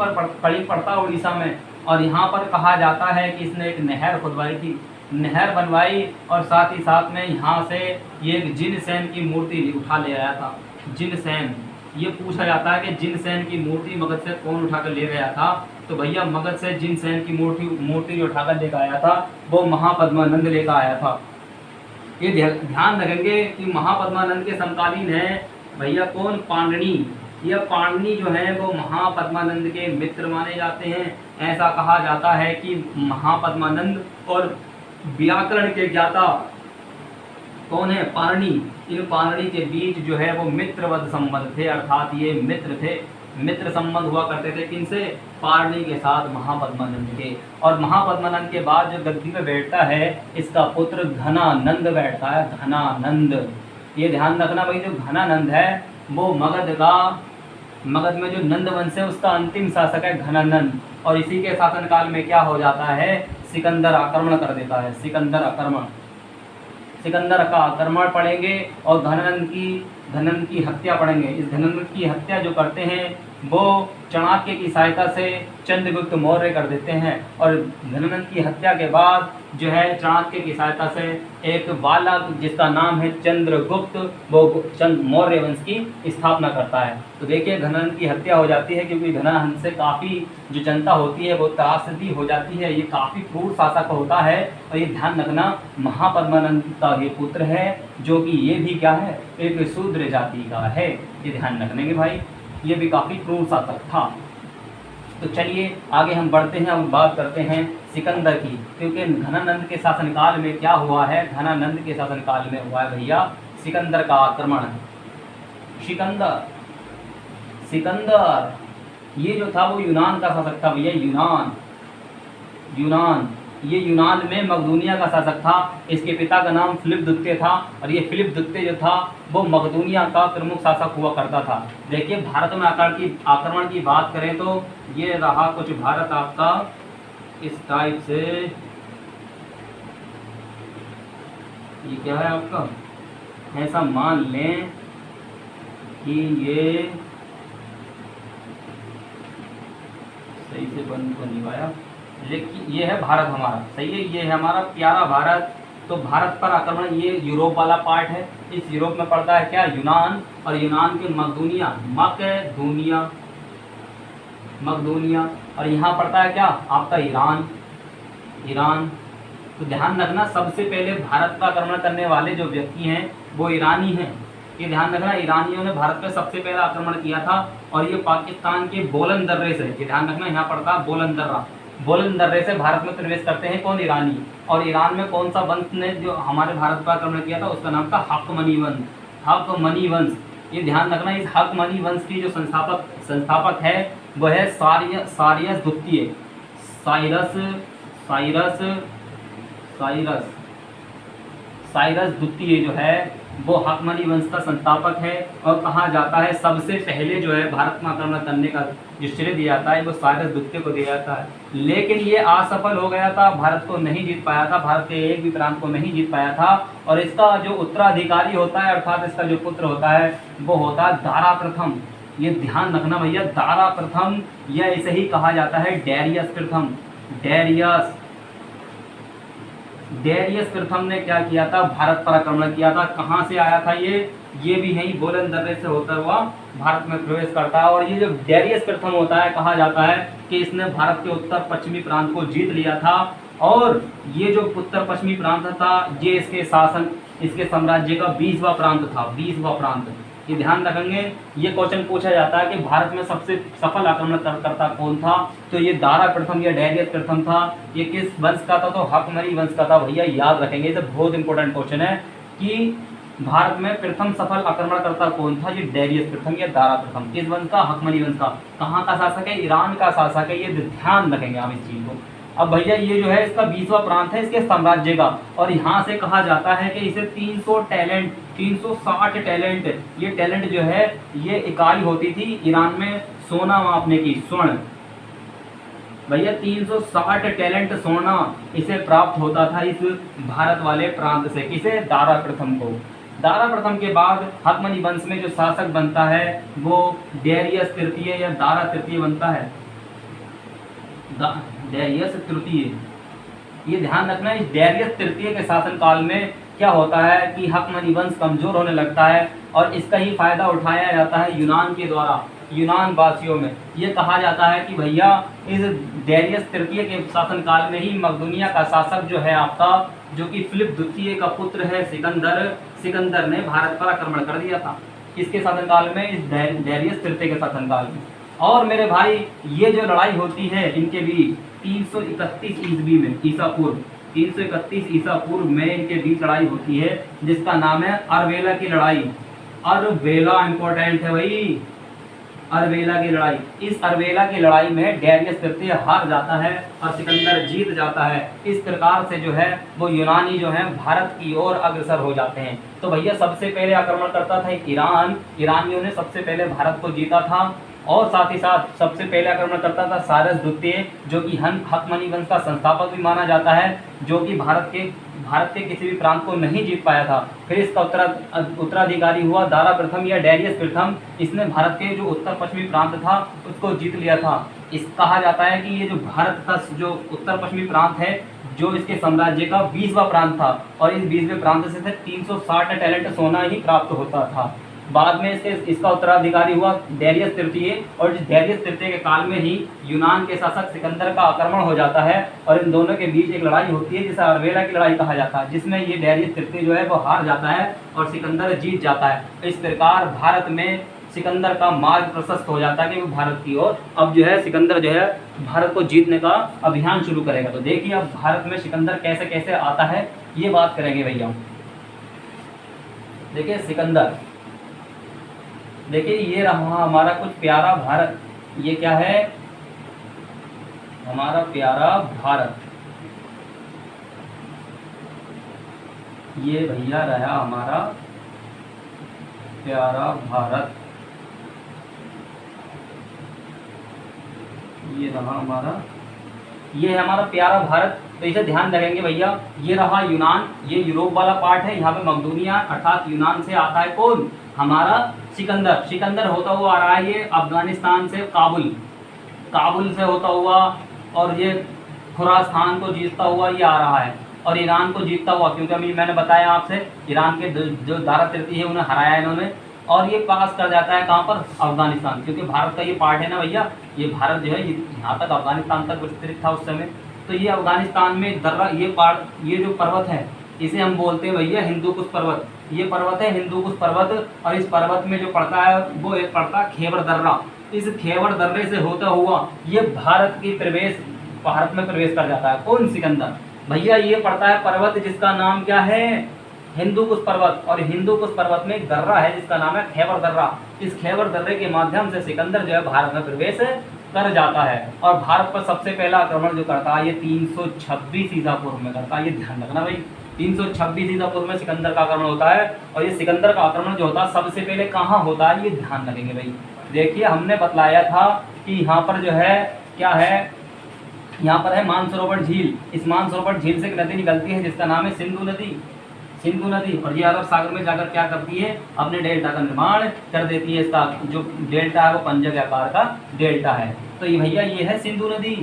पड़ता उड़ीसा में। और यहाँ पर कहा जाता है कि इसने एक नहर खुदवाई थी, नहर बनवाई और साथ ही साथ में यहाँ से ये एक जिनसेन की मूर्ति उठा ले आया था। जिनसेन, ये पूछा जाता है कि जिनसेन की मूर्ति मगध से कौन उठाकर ले गया था। तो भैया मगध से जिनसेन की मूर्ति जो उठाकर लेकर आया था वो महापद्मानंद लेकर आया था। ये ध्यान रखेंगे कि महापद्मानंद के समकालीन है भैया कौन, पाणिनि। यह पाणिनि जो है वो महापद्मानंद के मित्र माने जाते हैं। ऐसा कहा जाता है कि महापद्मानंद और व्याकरण के ज्ञाता कौन है, पाणिनि। इन पाणिनि के बीच जो है वो मित्रवत संबंध थे, अर्थात ये मित्र थे, मित्र संबंध हुआ करते थे। किनसे, पाणिनि के साथ महापद्मानंद के। और महापद्मानंद के बाद जो गद्दी पे बैठता है इसका पुत्र घनानंद बैठता है, घनानंद। ये ध्यान रखना भाई, जो घनानंद है वो मगध में जो नंद वंश है उसका अंतिम शासक है घनानंद। और इसी के शासनकाल में क्या हो जाता है, सिकंदर आक्रमण कर देता है। सिकंदर का आक्रमण पढ़ेंगे और घनानंद की हत्या पढ़ेंगे। इस घनानंद की हत्या जो करते हैं वो चाणक्य की सहायता से चंद्रगुप्त मौर्य कर देते हैं, और धनानंद की हत्या के बाद जो है चाणक्य की सहायता से एक बालक जिसका नाम है चंद्रगुप्त, वो मौर्य वंश की स्थापना करता है। तो देखिए धनानंद की हत्या हो जाती है क्योंकि धनानंद से काफ़ी जो जनता होती है वो त्रासदी हो जाती है। ये काफ़ी क्रूर शासक होता है, और ये ध्यान रखना महापद्मानंद का ये पुत्र है, जो कि ये भी क्या है, एक शूद्र जाति का है। ये ध्यान रखने के भाई, ये भी काफ़ी क्रूर शासक था। तो चलिए आगे हम बढ़ते हैं, अब बात करते हैं सिकंदर की, क्योंकि घनानंद के शासनकाल में क्या हुआ है, घनानंद के शासनकाल में हुआ है भैया सिकंदर का आक्रमण। सिकंदर ये जो था वो यूनान का शासक था भैया, यूनान ये यूनान में मकदूनिया का शासक था। इसके पिता का नाम फिलिप द्वितीय था, और ये फिलिप द्वितीय जो था वो मकदूनिया का प्रमुख शासक हुआ करता था। देखिए भारत में आक्रमण की बात करें तो ये रहा कुछ भारत आपका इस टाइप से। ये क्या है आपका, ऐसा मान लें कि ये सही से बन तो नहीं पाया, लेकिन ये है भारत हमारा, सही है, ये है हमारा प्यारा भारत। तो भारत पर आक्रमण, ये यूरोप वाला पार्ट है। इस यूरोप में पड़ता है क्या, यूनान, और यूनान के मकदूनिया, और यहाँ पड़ता है क्या आपका ईरान। तो ध्यान रखना सबसे पहले भारत पर आक्रमण करने वाले जो व्यक्ति हैं वो ईरानी हैं। ये ध्यान रखना, ईरानियों ने भारत पर सबसे पहला आक्रमण किया था, और ये पाकिस्तान के बोलन दर्रे से, ये ध्यान रखना यहाँ पड़ता है बोलन दर्रे से भारत में प्रवेश करते हैं कौन, ईरानी। और ईरान में कौन सा वंश ने जो हमारे भारत पर आक्रमण किया था, उसका नाम था हकमनी वंश। ये ध्यान रखना, इस हकमनी वंश की जो संस्थापक है वह है साइरस द्वितीय। साइरस द्वितीय जो है वो हकमनी वंश का संस्थापक है, और कहा जाता है सबसे पहले जो है भारत में आक्रमण करने का जो श्रेय दिया जाता है वो साइरस द्वितीय को दिया जाता है। लेकिन ये असफल हो गया था, भारत को नहीं जीत पाया था, भारत के एक भी प्रांत को नहीं जीत पाया था। और इसका जो उत्तराधिकारी होता है, अर्थात इसका जो पुत्र होता है वो होता है दारा प्रथम। ये ध्यान रखना भैया, दारा प्रथम, या इसे ही कहा जाता है डैरियस प्रथम। डैरियस प्रथम ने क्या किया था, भारत पर आक्रमण किया था। कहाँ से आया था ये भी यही बोलन दर्रे से होता हुआ भारत में प्रवेश करता है। और ये जो डैरियस प्रथम होता है, कहा जाता है कि इसने भारत के उत्तर पश्चिमी प्रांत को जीत लिया था, और ये जो उत्तर पश्चिमी प्रांत था ये इसके साम्राज्य का 20वां प्रांत था, 20वां प्रांत। ये ध्यान रखेंगे, ये क्वेश्चन पूछा जाता है कि भारत में सबसे सफल आक्रमणकर्ता कौन था, तो ये दारा प्रथम या डैरियस प्रथम था। ये किस वंश का था, तो हकमनी वंश का था भैया, याद रखेंगे, ये बहुत इंपॉर्टेंट क्वेश्चन है कि भारत में प्रथम सफल आक्रमणकर्ता कौन था, ये डैरियस प्रथम या दारा प्रथम। किस वंश का, हकमनी वंश का। कहाँ का शासक है, ईरान का शासक है, ये ध्यान रखेंगे आप इस चीज को। अब भैया ये जो है इसका 20वां प्रांत है इसके साम्राज्य का, और यहाँ से कहा जाता है कि इसे 360 टैलेंट, ये टैलेंट जो है ये इकाई होती थी ईरान में सोना मापने की, स्वर्ण भैया 360 टैलेंट सोना इसे प्राप्त होता था इस भारत वाले प्रांत से। किसे, दारा प्रथम को। दारा प्रथम के बाद हकमनी वंश में जो शासक बनता है वो डैरियस तृतीय या दारा तृतीय बनता है, डैरियस तृतीय। ये ध्यान रखना, इस डैरियस तृतीय के शासनकाल में क्या होता है कि हकमनी वंश कमजोर होने लगता है, और इसका ही फायदा उठाया जाता है यूनान के द्वारा, यूनान वासियों में। ये कहा जाता है कि भैया इस डैरियस तृतीय के शासनकाल में ही मकदूनिया का शासक जो है आपका, जो कि फिलिप द्वितीय का पुत्र है सिकंदर ने भारत पर आक्रमण कर दिया था। किसके शासनकाल में, इस डैरियस तृतीय के शासनकाल में। और मेरे भाई ये जो लड़ाई होती है इनके बीच 331 ईस्वी में, ईसा पूर्व 331 ईसा पूर्व में इनके बीच लड़ाई होती है, जिसका नाम है अरवेला की लड़ाई। अरवेला इंपॉर्टेंट है भाई, अरवेला की लड़ाई। इस अरवेला की लड़ाई में डैरियस तृतीय हार जाता है और सिकंदर जीत जाता है। इस प्रकार से जो है वो यूनानी जो है भारत की ओर अग्रसर हो जाते हैं। तो भैया सबसे पहले आक्रमण करता था ईरान, ईरानियों ने सबसे पहले भारत को जीता था, और साथ ही साथ सबसे पहले आक्रमण करता था साइरस द्वितीय, जो कि हकमनी वंश का संस्थापक भी माना जाता है। जो कि भारत के किसी भी प्रांत को नहीं जीत पाया था। फिर इसका उत्तराधिकारी हुआ दारा प्रथम या डैरियस प्रथम। इसने भारत के जो उत्तर पश्चिमी प्रांत था उसको जीत लिया था। इस कहा जाता है कि ये जो भारत का जो उत्तर पश्चिमी प्रांत है जो इसके साम्राज्य का 20वां प्रांत था, और इस 20वें प्रांत से 360 टैलेंट सोना ही प्राप्त होता था। बाद में इसका उत्तराधिकारी हुआ डैरियस तृतीय, और जिस डैरियस तृतीय के काल में ही यूनान के शासक सिकंदर का आक्रमण हो जाता है और इन दोनों के बीच एक लड़ाई होती है जिसे अर्बेला की लड़ाई कहा जाता है, जिसमें ये डैरियस तृतीय जो है वो हार जाता है और सिकंदर जीत जाता है। इस प्रकार भारत में सिकंदर का मार्ग प्रशस्त हो जाता है कि वो भारत की ओर अब जो है सिकंदर जो है भारत को जीतने का अभियान शुरू करेगा। तो देखिए अब भारत में सिकंदर कैसे कैसे आता है ये बात करेंगे भैया। देखिए सिकंदर, देखिए ये रहा हमारा कुछ प्यारा भारत। ये क्या है? हमारा प्यारा भारत। ये भैया रहा हमारा प्यारा भारत। ये रहा हमारा, ये है हमारा प्यारा भारत। तो इसे ध्यान रखेंगे भैया। ये रहा यूनान, ये यूरोप वाला पार्ट है। यहाँ पे मकदूनिया अर्थात यूनान से आता है कौन? हमारा सिकंदर। सिकंदर होता हुआ आ रहा है ये अफगानिस्तान से काबुल से होता हुआ, और ये खुरासान को जीतता हुआ ये आ रहा है, और ईरान को जीतता हुआ, क्योंकि अभी मैंने बताया आपसे ईरान के जो दारा तृतीय है उन्हें हराया इन्होंने, और ये पास कर जाता है कहाँ पर? अफगानिस्तान। क्योंकि भारत का ये पार्ट है ना भैया, ये भारत जो है यहाँ तक अफगानिस्तान तक विस्तृत था उस समय। तो ये अफगानिस्तान में दर्रा, ये जो पर्वत है इसे हम बोलते हैं भैया हिंदूकुश पर्वत। ये पर्वत है हिंदूकुश पर्वत, और इस पर्वत में जो पड़ता है वो एक पड़ता है खैबर दर्रा। इस खैबर दर्रे से होता हुआ ये भारत में प्रवेश कर जाता है कौन? सिकंदर। भैया ये पड़ता है पर्वत जिसका नाम क्या है? हिंदूकुश पर्वत। और हिंदूकुश पर्वत में एक दर्रा है जिसका नाम है खैबर दर्रा। इस खैबर दर्रे के माध्यम से सिकंदर जो है भारत में प्रवेश कर जाता है, और भारत पर सबसे पहला आक्रमण जो करता है ये 326 ईसा पूर्व में करता है। ये ध्यान रखना भाई, 326 ईसा पूर्व में सिकंदर का आक्रमण होता है। और ये सिकंदर का आक्रमण जो होता है सबसे पहले कहाँ होता है ये ध्यान रखेंगे भाई। देखिए हमने बतलाया था कि यहाँ पर जो है क्या है, यहाँ पर है मानसरोवर झील। इस मानसरोवर झील से एक नदी निकलती है जिसका नाम है सिंधु नदी। और ये अरब सागर में जाकर क्या करती है? अपने डेल्टा का निर्माण कर देती है। इसका जो डेल्टा है वो पंजग आकार का डेल्टा है। तो ये भैया ये है सिंधु नदी।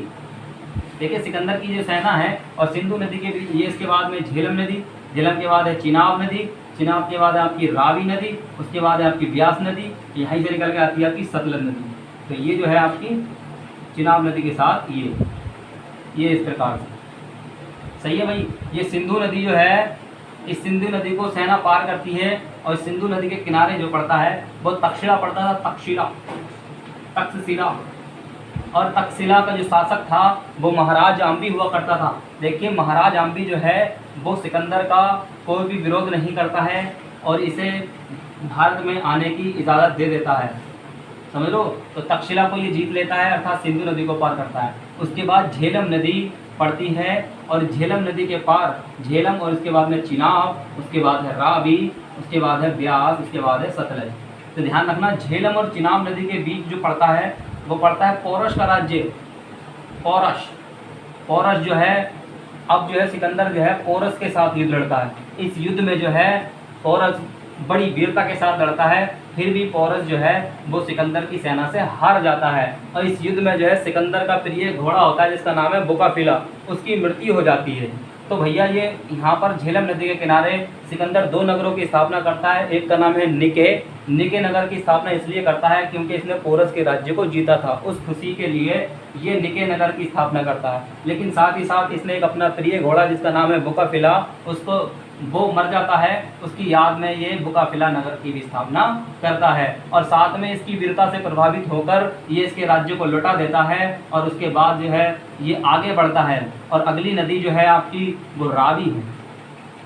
देखिए सिकंदर की जो सेना है और सिंधु नदी के बीच ये, इसके बाद में झेलम नदी, झेलम के बाद है चिनाब नदी, चिनाब के बाद है आपकी रावी नदी, उसके बाद है आपकी ब्यास नदी, यहीं से निकल के आती है आपकी सतलज नदी। तो ये जो है आपकी चिनाब नदी के साथ ये इस प्रकार से सही है भाई। ये सिंधु नदी जो है, इस सिंधु नदी को सेना पार करती है, और सिंधु नदी के किनारे जो पड़ता है वो तक्षशिला पड़ता था, तक्षशिला। और तक्षशिला का जो शासक था वो महाराज आम्बी हुआ करता था। देखिए महाराज आम्बी जो है वो सिकंदर का कोई भी विरोध नहीं करता है और इसे भारत में आने की इजाज़त दे देता है, समझ लो। तो तक्षशिला को ये जीत लेता है अर्थात सिंधु नदी को पार करता है। उसके बाद झेलम नदी पड़ती है, और झेलम नदी के पार झेलम, और उसके बाद में चिनाब, उसके बाद है रावी, उसके बाद है ब्यास, उसके बाद है सतलज। तो ध्यान रखना झेलम और चिनाब नदी के बीच जो पड़ता है वो पड़ता है पौरश का राज्य। पौरश जो है, अब जो है सिकंदर जो है पौरस के साथ युद्ध लड़ता है। इस युद्ध में जो है पौरस बड़ी वीरता के साथ लड़ता है, फिर भी पौरस जो है वो सिकंदर की सेना से हार जाता है। और इस युद्ध में जो है सिकंदर का प्रिय घोड़ा होता है जिसका नाम है बुकाफिला, उसकी मृत्यु हो जाती है। तो भैया ये यहाँ पर झेलम नदी के किनारे सिकंदर 2 नगरों की स्थापना करता है। एक का नाम है निके नगर की स्थापना इसलिए करता है क्योंकि इसने पोरस के राज्य को जीता था। उस खुशी के लिए ये निके नगर की स्थापना करता है। लेकिन साथ ही साथ इसने एक अपना प्रिय घोड़ा जिसका नाम है बुकाफिला, उसको वो मर जाता है, उसकी याद में ये बुकाफिला नगर की भी स्थापना करता है। और साथ में इसकी वीरता से प्रभावित होकर ये इसके राज्य को लौटा देता है। और उसके बाद जो है ये आगे बढ़ता है और अगली नदी जो है आपकी वो रावी है,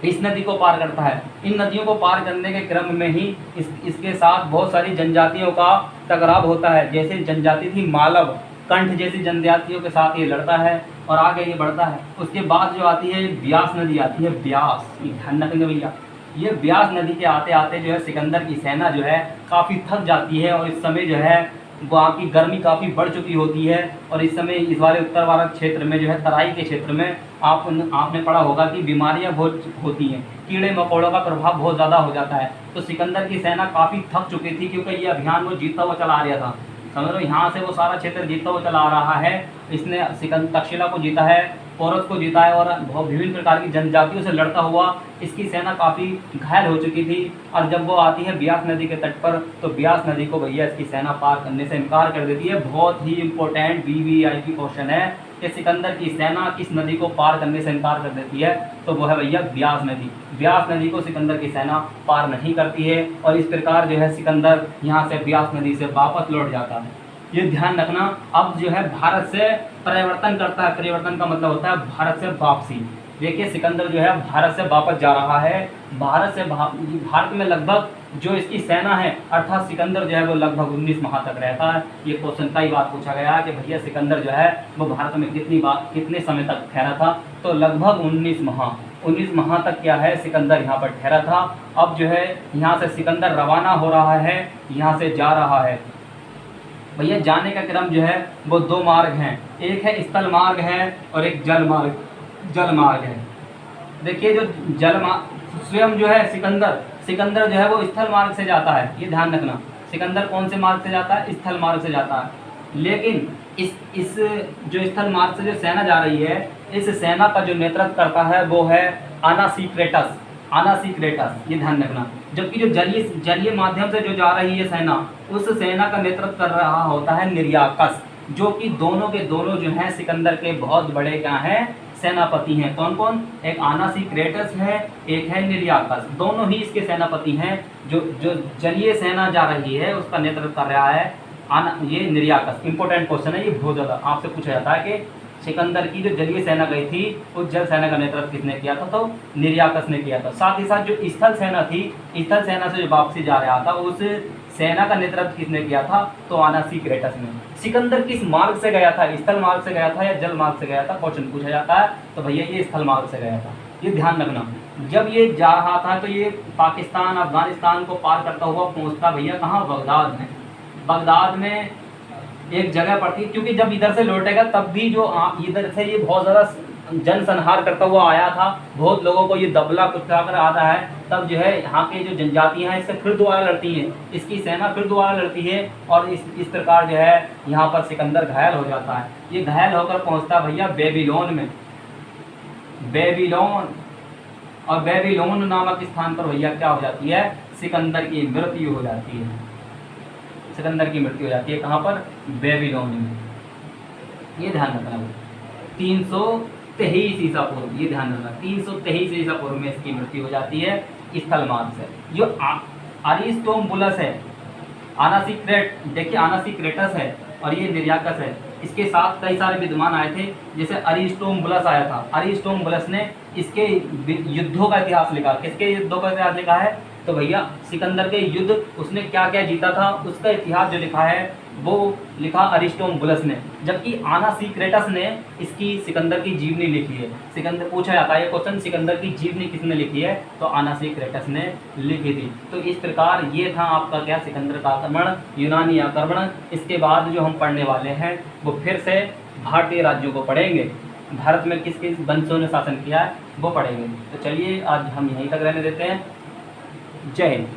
इस नदी को पार करता है। इन नदियों को पार करने के क्रम में ही इसके साथ बहुत सारी जनजातियों का टकराव होता है। जैसे जनजाति थी मालव, कंठ जैसी जनजातियों के साथ ये लड़ता है और आगे ये बढ़ता है। उसके बाद जो आती है ब्यास नदी आती है। ब्यास, ये ध्यान रखेंगे भैया, ये ब्यास नदी के आते आते जो है सिकंदर की सेना जो है काफ़ी थक जाती है और इस समय जो है वहाँ की गर्मी काफ़ी बढ़ चुकी होती है और इस समय इस वाले उत्तर भारत क्षेत्र में जो है तराई के क्षेत्र में आपने पढ़ा होगा कि बीमारियाँ बहुत होती हैं, कीड़े मकोड़ों का प्रभाव बहुत ज़्यादा हो जाता है। तो सिकंदर की सेना काफ़ी थक चुकी थी क्योंकि ये अभियान वो जीतता हुआ चला आ रहा था। समझ लो, यहाँ से वो सारा क्षेत्र जीतता हुआ चला आ रहा है। इसने तक्षशिला को जीता है, पोरस को जीता है और विभिन्न प्रकार की जनजातियों से लड़ता हुआ इसकी सेना काफ़ी घायल हो चुकी थी। और जब वो आती है ब्यास नदी के तट पर तो ब्यास नदी को भैया इसकी सेना पार करने से इनकार कर देती है। बहुत ही इंपॉर्टेंट वीवीआईपी क्वेश्चन है कि सिकंदर की सेना किस नदी को पार करने से इनकार कर देती है, तो वो है भैया ब्यास नदी। ब्यास नदी को सिकंदर की सेना पार नहीं करती है और इस प्रकार जो है सिकंदर यहाँ से ब्यास नदी से वापस लौट जाता है। ये ध्यान रखना। अब जो है भारत से परिवर्तन करता है, परिवर्तन का मतलब होता है भारत से वापसी। देखिए सिकंदर जो है भारत से वापस जा रहा है। भारत में लगभग जो इसकी सेना है अर्थात सिकंदर जो है वो लगभग 19 माह तक रहता है। ये क्वेश्चन कई बार पूछा गया है कि भैया सिकंदर जो है वो भारत में कितने समय तक ठहरा था, तो लगभग 19 माह तक क्या है सिकंदर यहाँ पर ठहरा था। अब जो है यहाँ से सिकंदर रवाना हो रहा है, यहाँ से जा रहा है। भैया जाने का क्रम जो है वो दो मार्ग हैं, एक है स्थल मार्ग है और एक जल मार्ग है। देखिए जो स्वयं जो है सिकंदर जो है वो स्थल मार्ग से जाता है, ये ध्यान रखना। सिकंदर कौन से मार्ग से जाता है? स्थल मार्ग से जाता है। लेकिन इस जो स्थल मार्ग से जो सेना जा रही है, इस सेना का जो नेतृत्व करता है वो है अनासीक्रेटस, ये ध्यान रखना। जबकि जो जलीय माध्यम से जो जा रही है सेना, उस सेना का नेतृत्व कर रहा होता है निर्याकस, जो कि दोनों के दोनों जो हैं सिकंदर के बहुत बड़े क्या हैं सेनापति हैं। कौन कौन? एक अनासीक्रेटस है, एक है निर्याकस। दोनों ही इसके सेनापति हैं। जो जलीय सेना जा रही है उसका नेतृत्व कर रहा है ये निर्याकस। इंपॉर्टेंट क्वेश्चन है ये, बहुत ज़्यादा आपसे पूछा जाता है कि सिकंदर की जो जलीय सेना गई थी उस जल सेना का नेतृत्व किसने किया था? तो निर्याकस ने किया था। साथ ही साथ जो स्थल सेना थी, स्थल सेना से जो वापसी जा रहा था उस सेना का नेतृत्व किसने किया था? तो अनासीक्रेटस ने। सिकंदर किस मार्ग से गया था? स्थल मार्ग से गया था या जल मार्ग से गया था? क्वेश्चन पूछा जाता है। तो भैया ये स्थल मार्ग से गया था, ये ध्यान रखना। जब ये जा रहा था तो ये पाकिस्तान अफगानिस्तान को पार करता हुआ पहुँचता भैया कहाँ? बगदाद में एक जगह पर थी, क्योंकि जब इधर से लौटेगा तब भी जो इधर से ये बहुत ज़्यादा जनसंहार करता हुआ आया था, बहुत लोगों को ये दबला कुचला कर आता है। तब जो है यहाँ के जो जनजातियाँ हैं इससे फिर दोबारा लड़ती हैं, इसकी सेना फिर दोबारा लड़ती है और इस प्रकार जो है यहाँ पर सिकंदर घायल हो जाता है। ये घायल होकर पहुँचता भैया बेबीलोन में, और बेबीलोन नामक स्थान पर भैया क्या हो जाती है? सिकंदर की मृत्यु हो जाती है। सिकंदर की मृत्यु हो जाती है कहाँ पर? बेबीलोन में। ये ध्यान रखना। 323 ईसा पूर्व, ये ध्यान रखना, 323 ईसा पूर्व में इसकी मृत्यु हो जाती है स्थल मार्ग से। जो अरिस्टोबुलस है, देखिए अनासीक्रेटस है और ये निर्याकस है, इसके साथ कई सारे विद्वान आए थे। जैसे अरिस्टोबुलस आया था, अरिस्टोबुलस ने इसके युद्धों का इतिहास लिखा। किसके युद्धों का इतिहास लिखा है? तो भैया सिकंदर के युद्ध, उसने क्या क्या जीता था उसका इतिहास जो लिखा है वो लिखा अरिस्टोबुलस ने। जबकि अनासीक्रेटस ने इसकी सिकंदर की जीवनी लिखी है। सिकंदर पूछा जाता है ये क्वेश्चन, सिकंदर की जीवनी किसने लिखी है? तो अनासीक्रेटस ने लिखी थी। तो इस प्रकार ये था आपका क्या? सिकंदर का आक्रमण, यूनानी आक्रमण। इसके बाद जो हम पढ़ने वाले हैं वो फिर से भारतीय राज्यों को पढ़ेंगे, भारत में किस किस वंशों ने शासन किया है वो पढ़ेंगे। तो चलिए आज हम यहीं तक रहने देते हैं। जय हिंद।